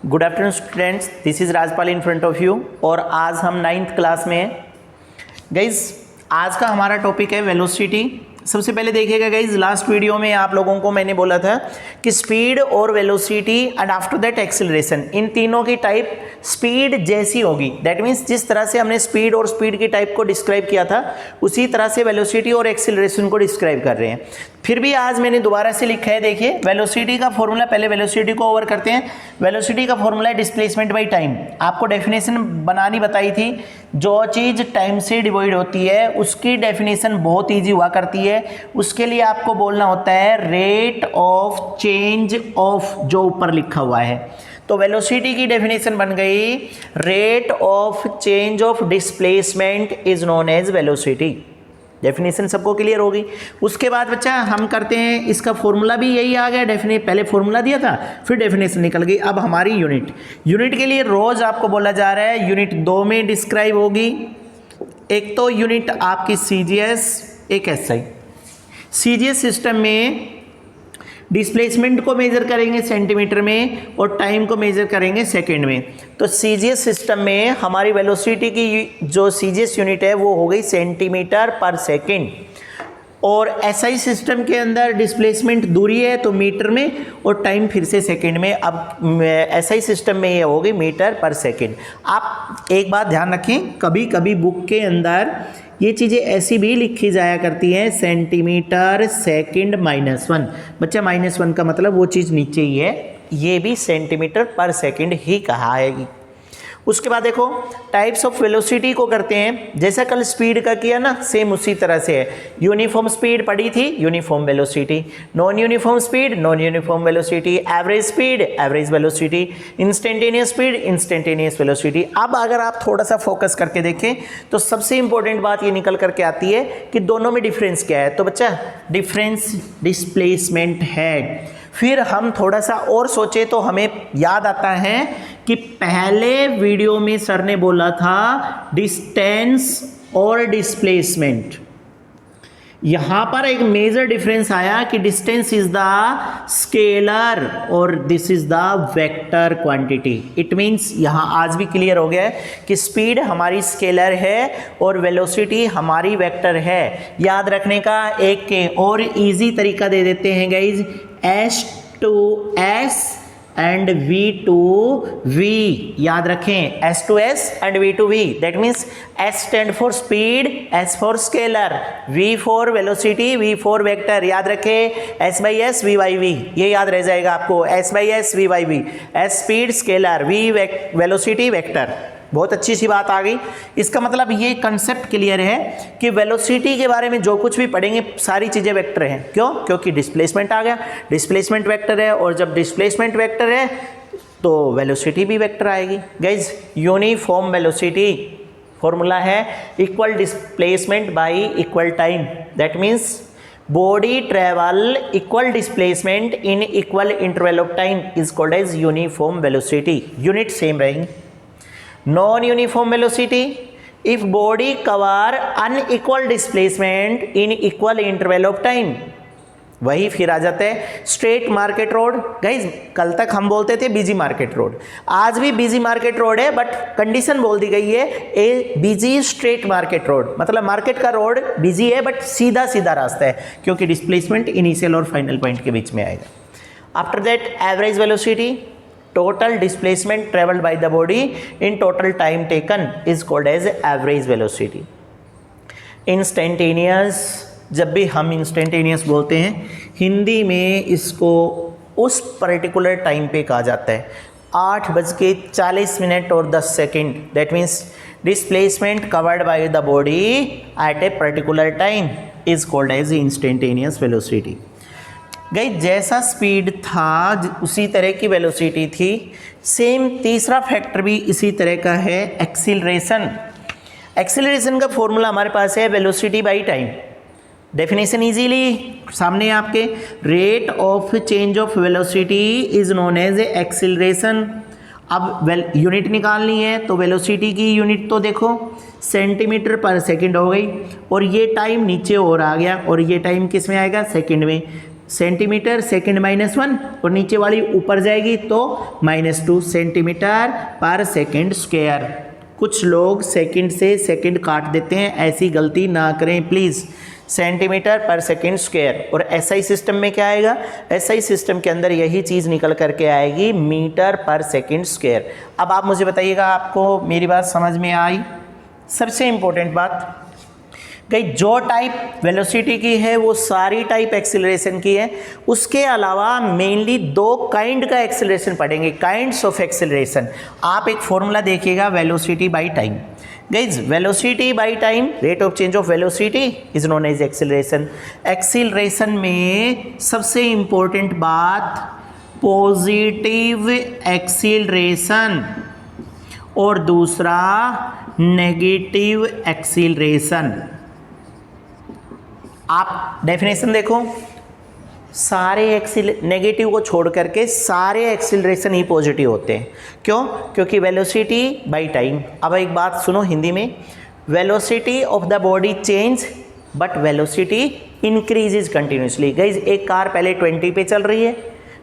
Good afternoon students, this is Rajpal in front of you. और आज हम 9th क्लास में हैं। गाइज आज का हमारा टॉपिक है वेलोसिटी। सबसे पहले देखिएगा गाइज, लास्ट वीडियो में आप लोगों को मैंने बोला था कि स्पीड और velocity and after that acceleration, इन तीनों की टाइप स्पीड जैसी होगी। दैट मीन्स जिस तरह से हमने स्पीड और स्पीड की टाइप को डिस्क्राइब किया था उसी तरह से वेलोसिटी और एक्सेलरेशन को डिस्क्राइब कर रहे हैं। फिर भी आज मैंने दोबारा से लिखा है, देखिए वेलोसिटी का फॉर्मूला, पहले वेलोसिटी को ओवर करते हैं। वेलोसिटी का फॉर्मूला है डिस्प्लेसमेंट बाई टाइम। आपको डेफिनेशन बनानी बताई थी, जो चीज़ टाइम से डिवाइड होती है उसकी डेफिनेशन बहुत ईजी हुआ करती है। उसके लिए आपको बोलना होता है रेट ऑफ चेंज ऑफ, जो ऊपर लिखा हुआ है। तो वेलोसिटी की डेफिनेशन बन गई, rate of change of displacement is known as velocity. Definition सबको क्लियर होगी। उसके बाद बच्चा हम करते हैं, इसका फॉर्मूला भी यही आ गया। पहले फॉर्मूला दिया था, फिर डेफिनेशन निकल गई। अब हमारी यूनिट के लिए रोज आपको बोला जा रहा है यूनिट 2 में डिस्क्राइब होगी। एक तो यूनिट आपकी सीजीएस, एक एसआई। सीजीएस सिस्टम में डिस्प्लेसमेंट को मेजर करेंगे सेंटीमीटर में और टाइम को मेजर करेंगे सेकंड में। तो सीजीएस सिस्टम में हमारी वेलोसिटी की जो सीजीएस यूनिट है वो हो गई सेंटीमीटर पर सेकंड। और एसआई सिस्टम के अंदर डिस्प्लेसमेंट दूरी है तो मीटर में और टाइम फिर से सेकंड में। अब एसआई सिस्टम में ये होगी मीटर पर सेकंड। आप एक बात ध्यान रखें, कभी कभी बुक के अंदर ये चीज़ें ऐसी भी लिखी जाया करती हैं, सेंटीमीटर सेकंड -1। बच्चा -1 का मतलब वो चीज़ नीचे ही है, ये भी सेंटीमीटर पर सेकंड ही कहा है। उसके बाद देखो टाइप्स ऑफ वेलोसिटी को करते हैं। जैसा कल स्पीड का किया ना, सेम उसी तरह से है। यूनिफॉर्म स्पीड पढ़ी थी, uniform velocity. Non uniform speed, non uniform velocity. Average speed, average velocity. Instantaneous speed, instantaneous velocity. अब अगर आप थोड़ा सा फोकस करके देखें तो सबसे इंपॉर्टेंट बात ये निकल करके आती है कि दोनों में डिफरेंस क्या है। तो बच्चा डिफरेंस डिस्प्लेसमेंट है। फिर हम थोड़ा सा और सोचे तो हमें याद आता है कि पहले वीडियो में सर ने बोला था डिस्टेंस और डिस्प्लेसमेंट। यहां पर एक मेजर डिफरेंस आया कि डिस्टेंस इज द स्केलर और this is the vector quantity. It means यहां आज भी क्लियर हो गया है कि स्पीड हमारी स्केलर है और वेलोसिटी हमारी वेक्टर है। याद रखने का एक और इजी तरीका दे देते हैं guys, S to S and V to V। याद रखें S to S and V to V। That means S stand for speed, S for scalar, V for velocity, V for vector। याद रखें S by S, V by V। ये याद रह जाएगा आपको, S by S, V by V। S speed scalar, V velocity vector। बहुत अच्छी सी बात आ गई। इसका मतलब ये कंसेप्ट क्लियर है कि वेलोसिटी के बारे में जो कुछ भी पढ़ेंगे सारी चीज़ें वेक्टर हैं। क्यों? क्योंकि डिस्प्लेसमेंट आ गया, डिस्प्लेसमेंट वेक्टर है, और जब डिस्प्लेसमेंट वेक्टर है तो वेलोसिटी भी वेक्टर आएगी। गाइज यूनिफॉर्म वेलोसिटी फॉर्मूला है equal displacement by equal time. That means body travel equal displacement in equal interval of time is called as uniform velocity. Unit same रहेंगी। Non uniform velocity, if body cover unequal displacement in equal interval of time. वही फिर आ जाता है straight market road. Guys कल तक हम बोलते थे बिजी मार्केट रोड, आज भी बिजी मार्केट रोड है, बट कंडीशन बोल दी गई है ए बिजी स्ट्रेट मार्केट रोड। मतलब मार्केट का रोड बिजी है बट सीधा सीधा रास्ता है, क्योंकि डिस्प्लेसमेंट इनिशियल और फाइनल पॉइंट के बीच में आएगा। After that average velocity, total displacement traveled by the body in total time taken is called as average velocity। Instantaneous, जब भी हम instantaneous बोलते हैं हिंदी में इसको उस पर्टिकुलर टाइम पे कहा जाता है 8:40 और 10 सेकेंड। That means displacement covered by the body at a particular time is called as instantaneous velocity. गई जैसा स्पीड था उसी तरह की वेलोसिटी थी। सेम तीसरा फैक्टर भी इसी तरह का है, एक्सीलरेशन। एक्सीलरेशन का फॉर्मूला हमारे पास है velocity by time. Definition easily सामने आपके, rate of change of velocity is known as acceleration. अब यूनिट निकालनी है तो वेलोसिटी की यूनिट तो देखो सेंटीमीटर पर सेकंड हो गई, और ये टाइम नीचे और आ गया, और ये टाइम किस में आएगा? सेकंड में। सेंटीमीटर सेकंड -1 और नीचे वाली ऊपर जाएगी तो -2 सेंटीमीटर पर सेकंड स्क्वायर। कुछ लोग सेकंड से सेकंड काट देते हैं, ऐसी गलती ना करें प्लीज़। सेंटीमीटर पर सेकंड स्क्वायर। और एसआई सिस्टम में क्या आएगा? एसआई सिस्टम के अंदर यही चीज़ निकल करके आएगी मीटर पर सेकंड स्क्वायर। अब आप मुझे बताइएगा, आपको मेरी बात समझ में आई? सबसे इंपॉर्टेंट बात गई, जो टाइप वेलोसिटी की है वो सारी टाइप एक्सीलरेशन की है। उसके अलावा मेनली 2 काइंड का एक्सीलरेशन पढ़ेंगे, काइंड्स ऑफ एक्सीलरेशन। आप एक फॉर्मूला देखिएगा, velocity by time. Guys, velocity by time, rate of change of velocity is known as acceleration. Acceleration में सबसे इंपॉर्टेंट बात पॉजिटिव एक्सीलरेशन और दूसरा नेगेटिव एक्सीलरेशन। आप डेफिनेशन देखो, सारे नेगेटिव को छोड़ करके सारे एक्सीलरेशन ही पॉजिटिव होते हैं। क्यों? क्योंकि वेलोसिटी बाई टाइम। अब एक बात सुनो हिंदी में, velocity of the body change but velocity increases continuously. Guys, एक कार पहले 20 पे चल रही है,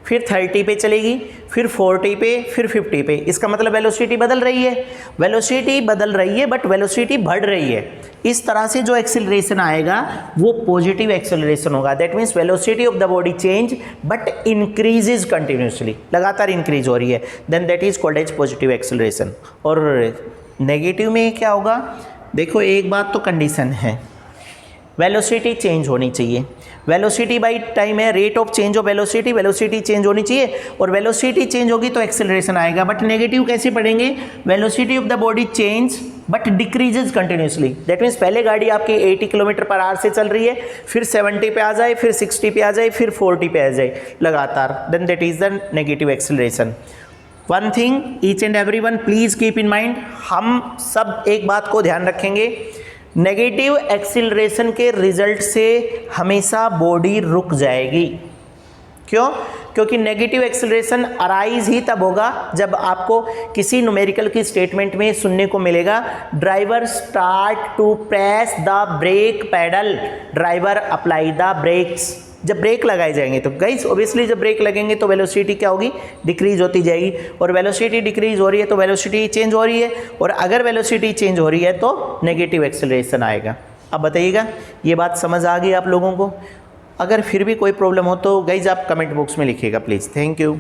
फिर 30 पे चलेगी, फिर 40 पे, फिर 50 पे। इसका मतलब वेलोसिटी बदल रही है। वेलोसिटी बदल रही है बट वेलोसिटी बढ़ रही है। इस तरह से जो एक्सीलरेशन आएगा वो पॉजिटिव एक्सीलरेशन होगा। That means velocity of the body change but increases continuously, लगातार इंक्रीज हो रही है, then that is called as positive acceleration. और नेगेटिव में क्या होगा? देखो, एक बात तो कंडीशन है, वेलोसिटी चेंज होनी चाहिए। वेलोसिटी बाई टाइम है, rate of change of velocity, velocity change होनी चाहिए और वेलोसिटी चेंज होगी तो एक्सेलरेशन आएगा। बट नेगेटिव कैसे पढ़ेंगे? Velocity of the body change but decreases continuously. That means पहले गाड़ी आपकी 80 km/h से चल रही है, फिर 70 पे आ जाए, फिर 60 पे आ जाए, फिर 40 पे आ जाए लगातार, then that is the negative acceleration. One thing each and every one please keep in mind, हम सब एक बात को ध्यान रखेंगे, नेगेटिव एक्सीलरेशन के रिजल्ट से हमेशा बॉडी रुक जाएगी। क्यों? क्योंकि नेगेटिव एक्सीलरेशन अराइज ही तब होगा जब आपको किसी न्यूमेरिकल की स्टेटमेंट में सुनने को मिलेगा, driver start to press the brake pedal, driver apply the brakes. जब ब्रेक लगाए जाएंगे तो गाइस ऑब्वियसली जब ब्रेक लगेंगे तो वेलोसिटी क्या होगी? डिक्रीज होती जाएगी। और वेलोसिटी डिक्रीज हो रही है तो वेलोसिटी चेंज हो रही है, और अगर वेलोसिटी चेंज हो रही है तो नेगेटिव एक्सेलरेशन आएगा। अब बताइएगा, ये बात समझ आ गई आप लोगों को? अगर फिर भी कोई प्रॉब्लम हो तो गाइज आप कमेंट बॉक्स में लिखिएगा प्लीज़। Thank you.